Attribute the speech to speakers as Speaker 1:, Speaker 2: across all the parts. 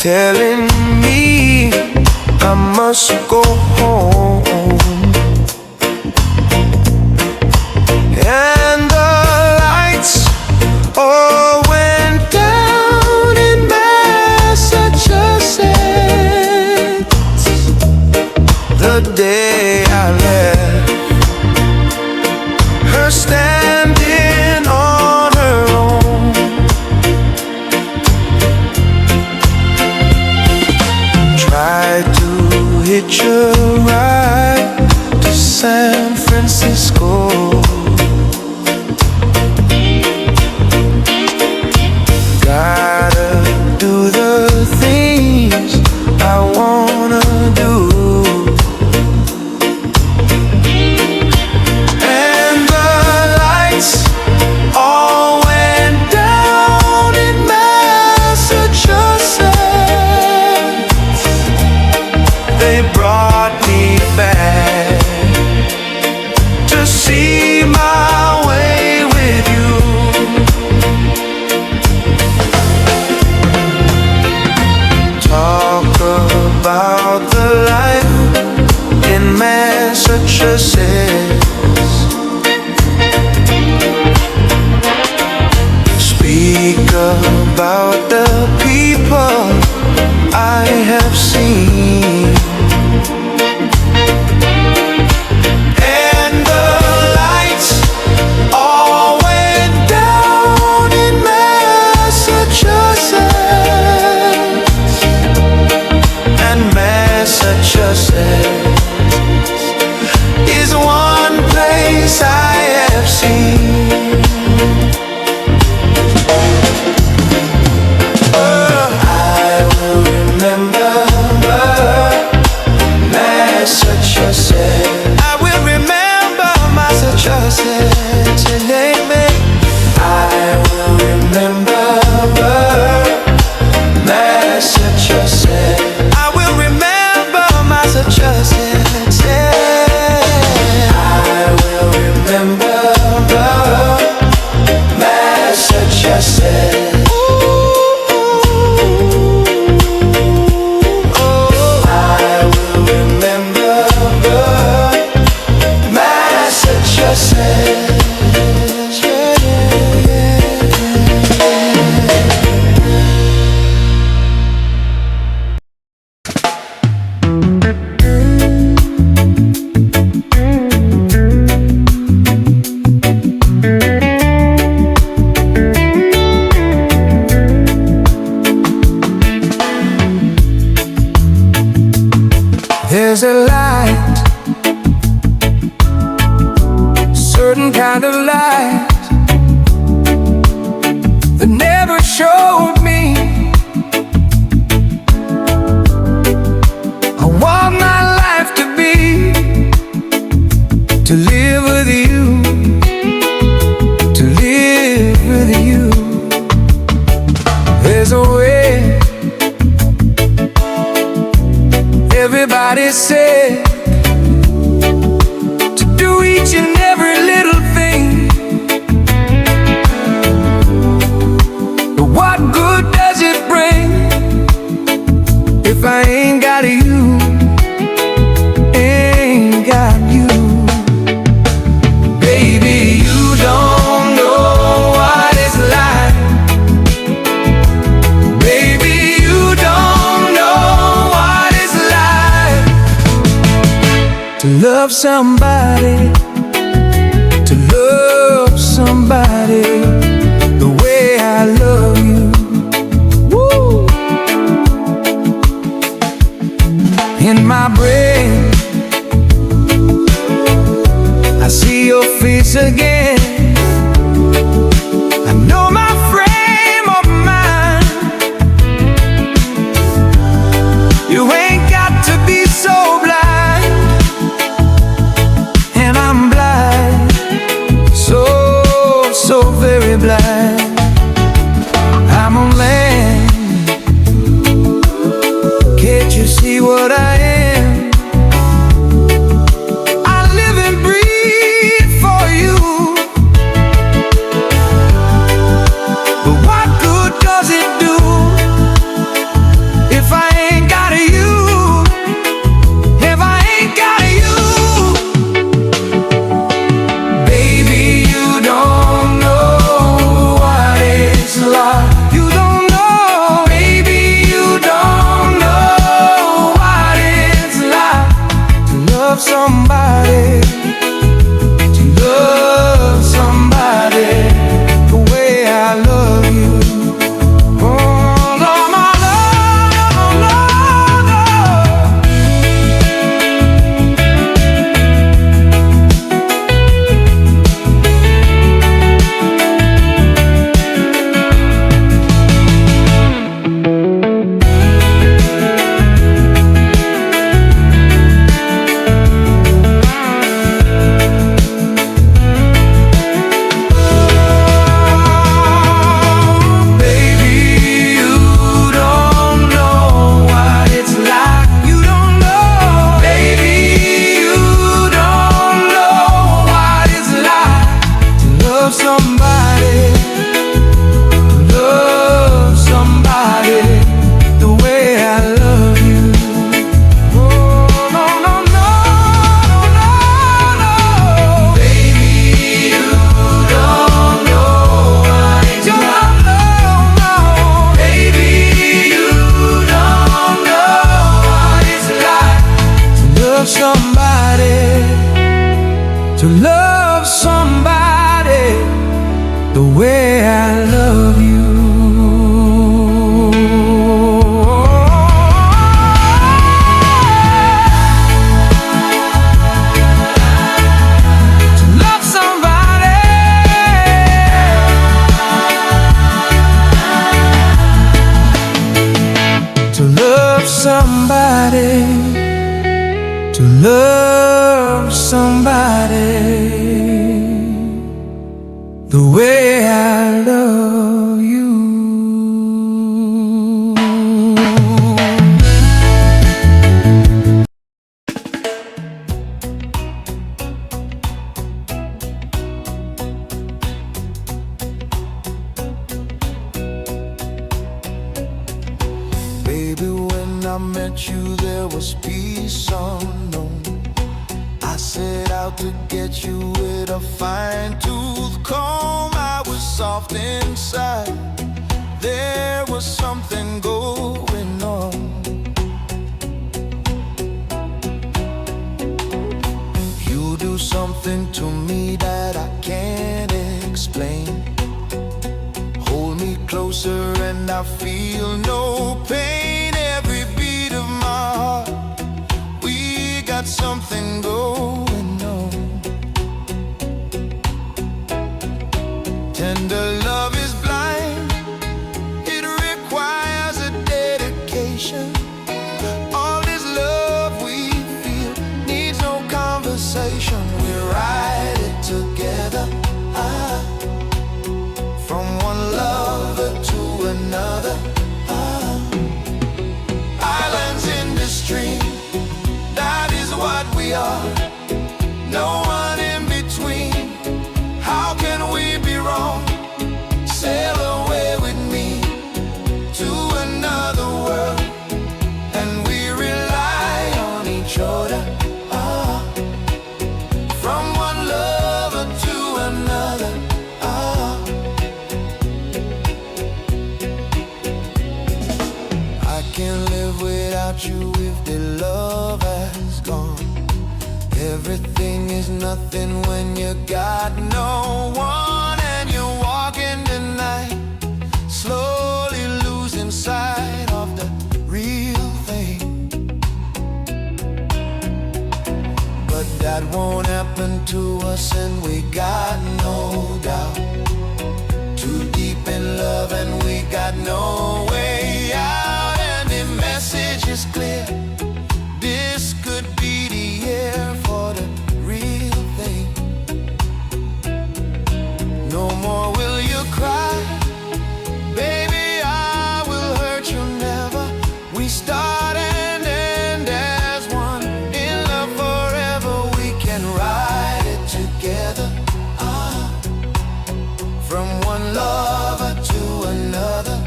Speaker 1: telling me I must go home. And the lights all went down in Massachusetts the day I left. Her standing on her own. Tried to hitch a ride to San Francisco. Gotta do the things I wanna do. And the lights all went down in Massachusetts. They brought me back to see my way with you. Talk about the life in Massachusetts. Speak about the people I have seen. And the lights all went down in Massachusetts. And Massachusetts is one place I have seen. I will remember Massachusetts. I will remember Massachusetts. Your name is. I will remember Massachusetts. I will remember Massachusetts. Yeah. I will remember Massachusetts. There's a light, certain kind of light that never showed me. I want my life to be, to live with you, to live with you. There's a way. Everybody said to do each and every little thing, but what good does it bring if I ain't got you, ain't got you? Baby, you don't know what it's like. Baby, you don't know what it's like to love somebody, to love somebody the way I love you. Woo! In my brain, I see your face again. I know my frame of mind. You ain't got to be so blind, and I'm blind, so very blind. I'm on land, can't you see what I am? I live and breathe for you. But what good does it do somebody, love somebody the way I love you. Oh, no, no, no, no, no, no. Baby, you don't know what it's like. No, baby, you don't know what it's like to love somebody, to love somebody the way I love you. To love somebody, to love somebody, to love somebody the way I love you. Baby, when I met you, there was peace unknown. I set out to get you with a fine-tooth comb. I was soft inside, there was something going on. You do something to me that I can't explain. Hold me closer and I feel no pain. Every beat of my heart, we got something going on. Tender love is blind, it requires a dedication. All this love we feel needs no conversation. We ride it together, from one lover to another. Islands in the stream, that is what we are. No one in between. How can we be wrong? Sail away with me to another world, and we rely on each other. From one lover to another. I can't live without you if the love has gone. Everything is nothing when you got no one, and you're walking the night, slowly losing sight of the real thing. But that won't happen to us, and we got no doubt. Too deep in love and we got no way out, and the message is clear. This could be the year for the real thing. No more will you cry, baby, I will hurt you never. We start and end as one, in love forever. We can ride it together, from one lover to another.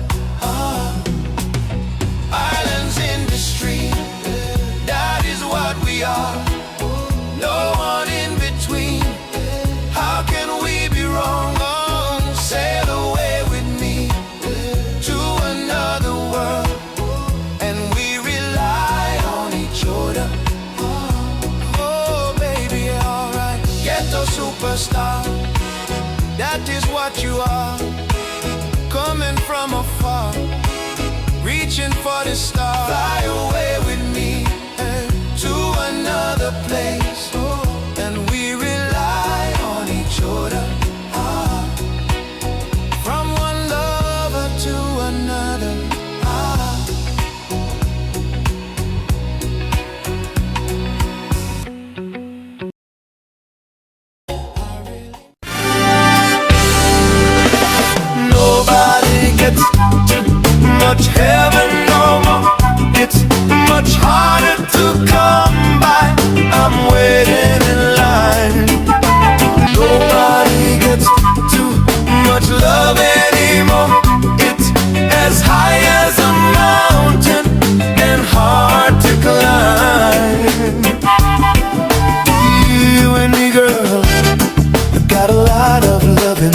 Speaker 1: Islands in the stream, that is what we are. No one in between. How can we be wrong? Sail away with me to another world, and we rely on each other. Oh baby, alright. Ghetto superstar, that is what you are. Coming from afar, reaching for the stars. Fly away with me to another place, and we rely on each other. From one lover to another. Nobody gets much heaven no more. It's much harder to come by. I'm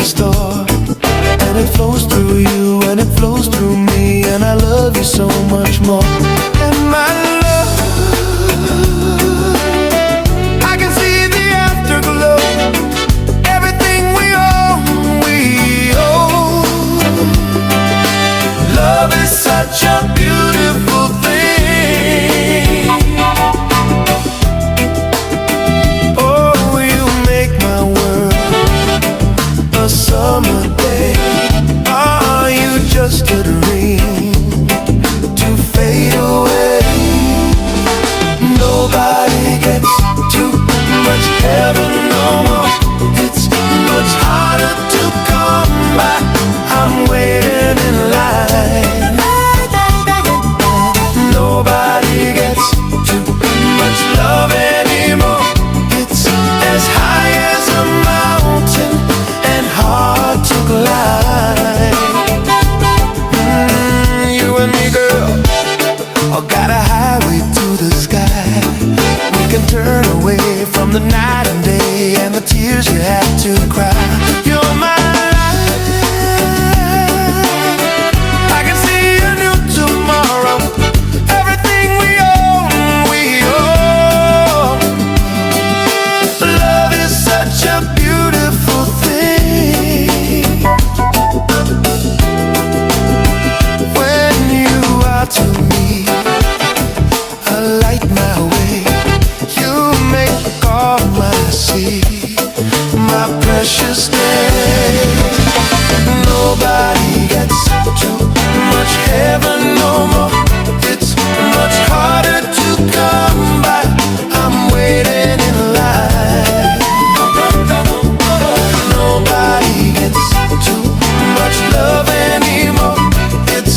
Speaker 1: store, and it flows through you and it flows through me, and I love you so much more. And my love, I can see the afterglow. Everything we own, we own. Love is such a beautiful thing. Oh, you make my world a summer day. Are you just a dream to fade away? Nobody gets too much heaven no more. It's much harder to come by. I'm waiting in line. Nobody gets too much love anymore. It's as high as a mountain and hard to climb. You and me, girl, all got a highway to the sky. We can turn away from the night and day and the tears you have to cry. You're my life. I can see a new tomorrow. Everything we own, we own. Love is such a beautiful thing. When you are to me a light my way, you make all my sea, my precious day. Nobody gets too much heaven no more. It's much harder to come by. I'm waiting in line. Nobody gets too much love anymore. It's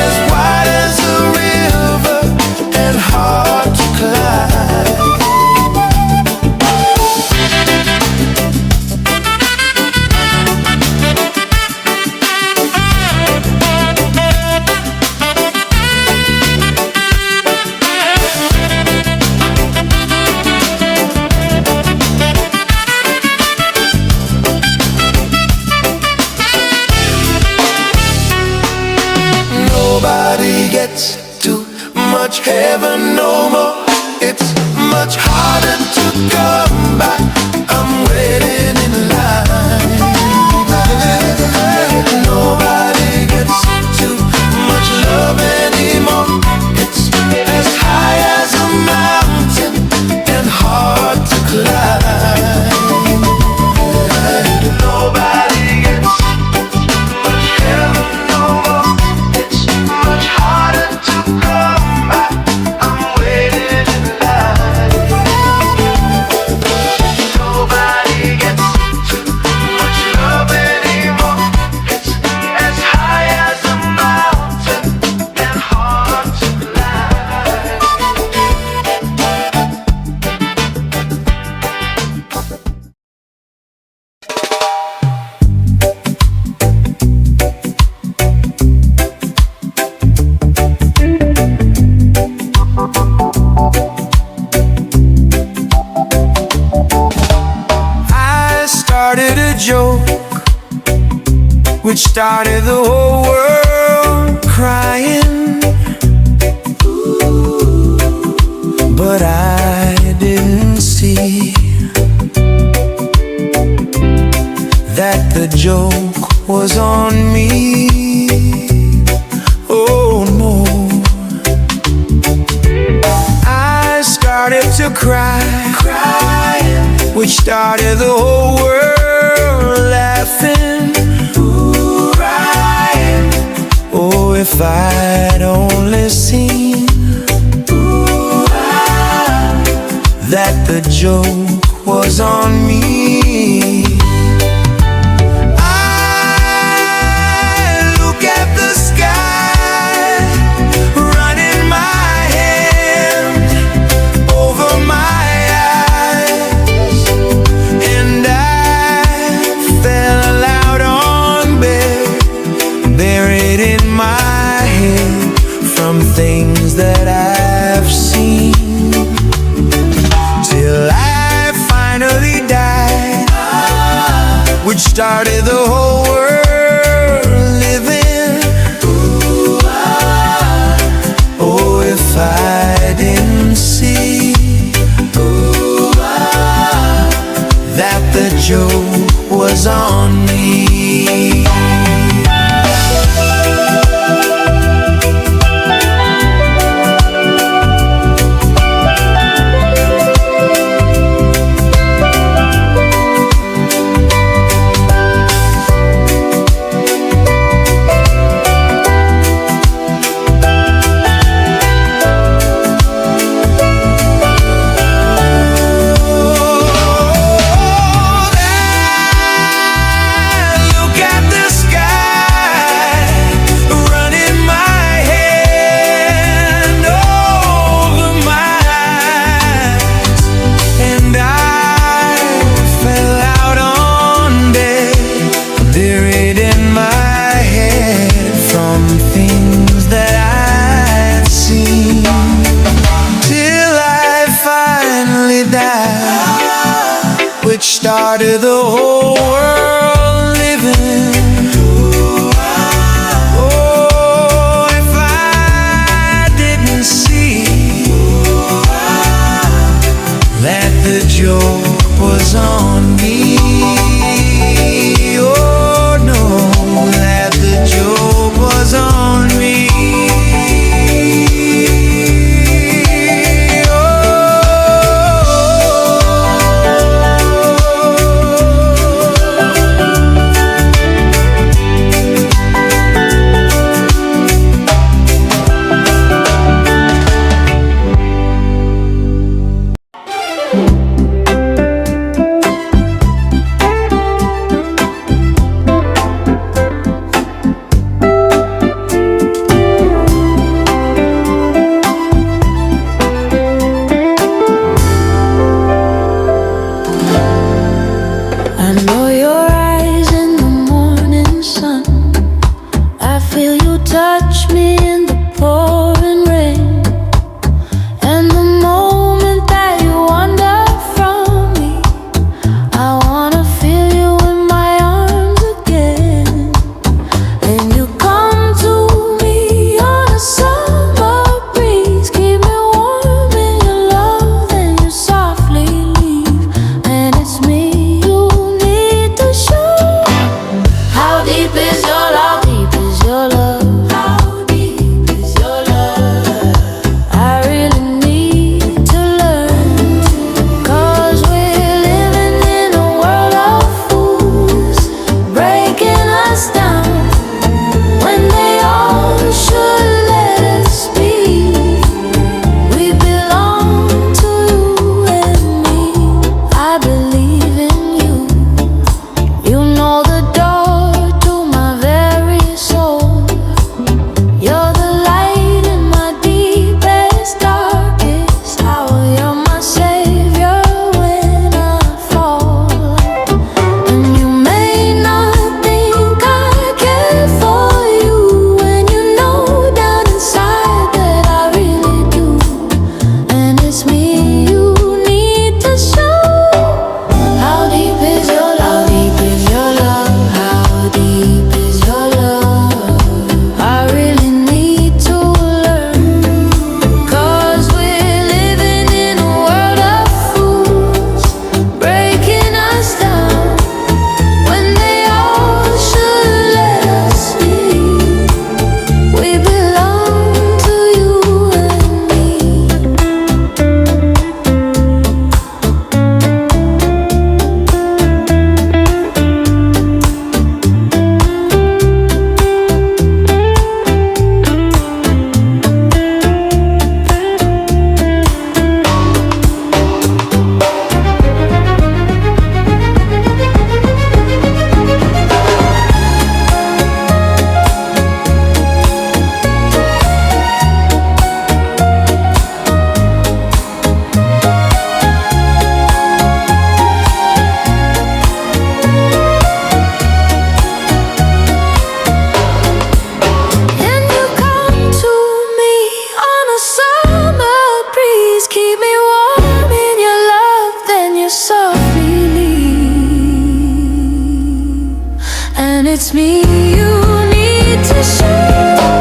Speaker 1: as wide as a river and hard to climb. Nobody gets too much heaven no more. It's much harder to come by. I'm waiting in line. Nobody gets too much love anymore. It's as high as a mountain and hard to climb. Nobody gets much heaven no more. It's much harder to come by. I'm waiting in line. Nobody gets too much love anymore. It's as high as a mountain and hard to climb. I started a joke which started the whole world crying, but I didn't see that the joke was on me. Oh no, I started to cry, which started the whole world laughing. Oh, if I'd only seen that the joke was on me. I look at the sky, running my hand over my eyes, and I fell out on bed, buried in my head from things that I've seen, till I started the whole world living. Ooh, oh, if I didn't see, ooh, that the joke was on me. Which started the whole world living. Oh, if I didn't see that the joke was on me. Oh no.
Speaker 2: when it's me you need to show.